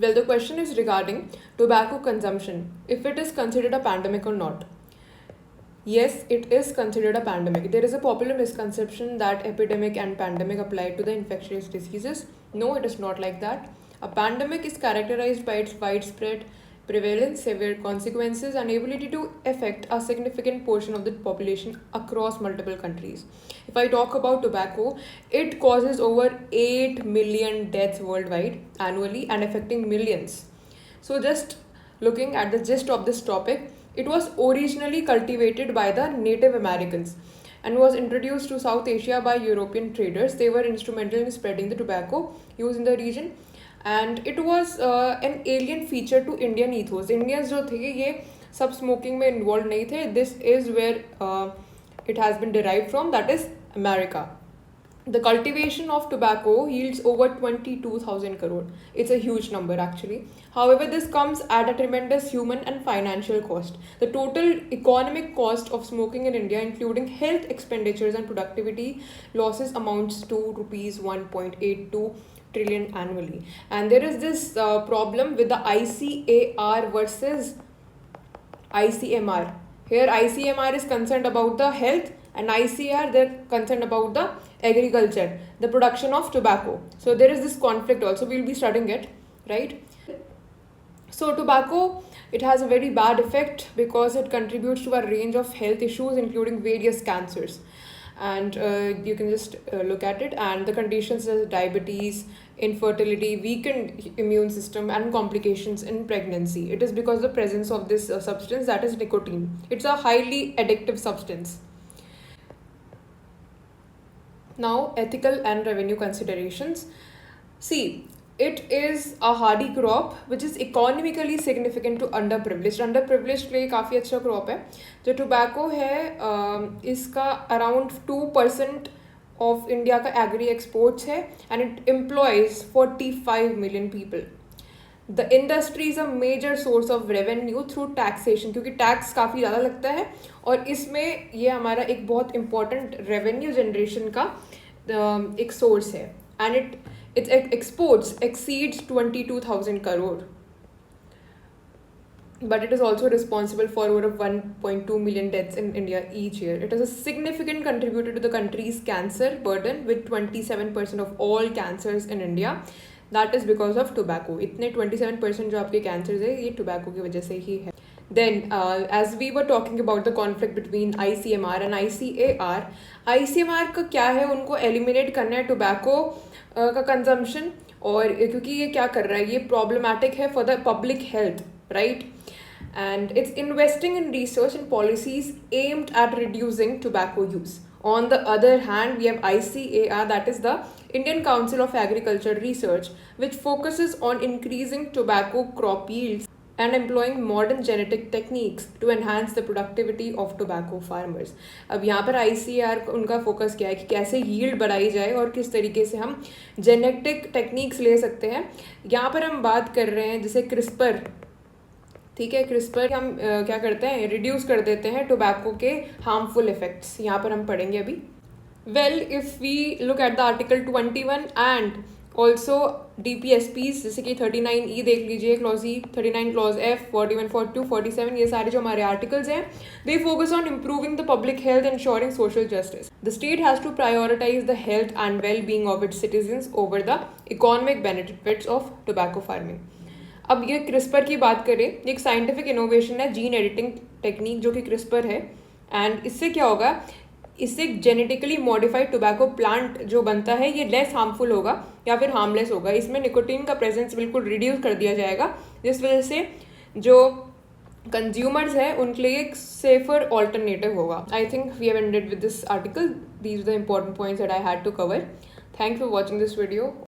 Well, the question is regarding tobacco consumption, if it is considered a pandemic or not. Yes, it is considered a pandemic. There is a popular misconception that epidemic and pandemic apply to the infectious diseases. No, it is not like that. A pandemic is characterized by its widespread prevalence, severe consequences, and ability to affect a significant portion of the population across multiple countries. If I talk about tobacco, it causes over 8 million deaths worldwide annually and affecting millions. So, just looking at the gist of this topic, it was originally cultivated by the Native Americans and was introduced to South Asia by European traders. They were instrumental in spreading the tobacco use in the region, and it was an alien feature to Indian ethos. Indians जो थे ये सब smoking में involved नहीं थे. This is where it has been derived from, that is America. The cultivation of tobacco yields over 22,000 crore. It's a huge number actually. However, this comes at a tremendous human and financial cost. The total economic cost of smoking in India, including health expenditures and productivity losses, amounts to rupees 1.82 trillion annually. And there is this problem with the ICAR versus ICMR. Here ICMR is concerned about the health and ICAR they're concerned about the agriculture, the production of tobacco. So there is this conflict also. We'll be studying it, right? So tobacco, it has a very bad effect because it contributes to a range of health issues including various cancers. And you can just look at it, and the conditions such as diabetes, infertility, weakened immune system, and complications in pregnancy. It is because of the presence of this substance, that is nicotine. It's a highly addictive substance. Now, ethical and revenue considerations. See, it is a hardy crop which is economically significant to underprivileged. Underprivileged के लिए काफ़ी अच्छा crop है. जो tobacco है इसका around 2% of India का agri exports है and it employs 45 million people. The industry is a major source of revenue through taxation, क्योंकि टैक्स काफ़ी ज़्यादा लगता है और इसमें ये हमारा एक बहुत इंपॉर्टेंट रेवेन्यू जनरेशन का एक सोर्स है. And its exports exceeds 22,000 crore. But it is also responsible for over 1.2 million deaths in India each year. It is a significant contributor to the country's cancer burden, with 27% of all cancers in India. That is because of tobacco. इतने 27% जो आपके cancers है ये tobacco की वजह से ही है. Then, as we were talking about the conflict between ICMR and ICAR, ICMR का क्या है, उनको eliminate करना है tobacco का कंजम्पशन, और क्योंकि ये क्या कर रहा है, ये प्रॉब्लमैटिक है for the public health, right. And it's investing in research and policies aimed at reducing tobacco use. On the other hand, we have ICAR, that is the Indian Council of Agriculture Research, which focuses on increasing tobacco crop yields and employing modern genetic techniques to enhance the productivity of tobacco farmers. अब यहाँ पर ICAR उनका focus क्या है कि कैसे yield बढ़ाई जाए और किस तरीके से हम genetic techniques ले सकते हैं. यहाँ पर हम बात कर रहे हैं जैसे CRISPR, ठीक है. CRISPR हम क्या करते हैं, रिड्यूस कर देते हैं टोबैको के हार्मफुल इफेक्ट्स. यहाँ पर हम पढ़ेंगे अभी. Well, if we look at the article 21 and also DPSPs, जैसे कि 39E देख लीजिए, क्लॉज ई, 39 क्लॉज F, 41, 42, 47, ये सारे जो हमारे आर्टिकल्स हैं, they focus on improving the public health, ensuring social justice. The state has to prioritize the health and well-being of its citizens over the economic benefits of tobacco farming. अब ये CRISPR की बात करें, एक scientific innovation है, gene editing technique जो कि CRISPR है. एंड इससे क्या होगा, इससे जेनेटिकली मॉडिफाइड टोबैको प्लांट जो बनता है ये लेस हार्मफुल होगा या फिर हार्मलेस होगा. इसमें निकोटीन का प्रेजेंस बिल्कुल रिड्यूस कर दिया जाएगा, जिस वजह से जो कंज्यूमर्स हैं उनके लिए एक सेफर ऑल्टरनेटिव होगा. I think we have ended with this article. These are the important points that I had to cover. Thanks for watching this video.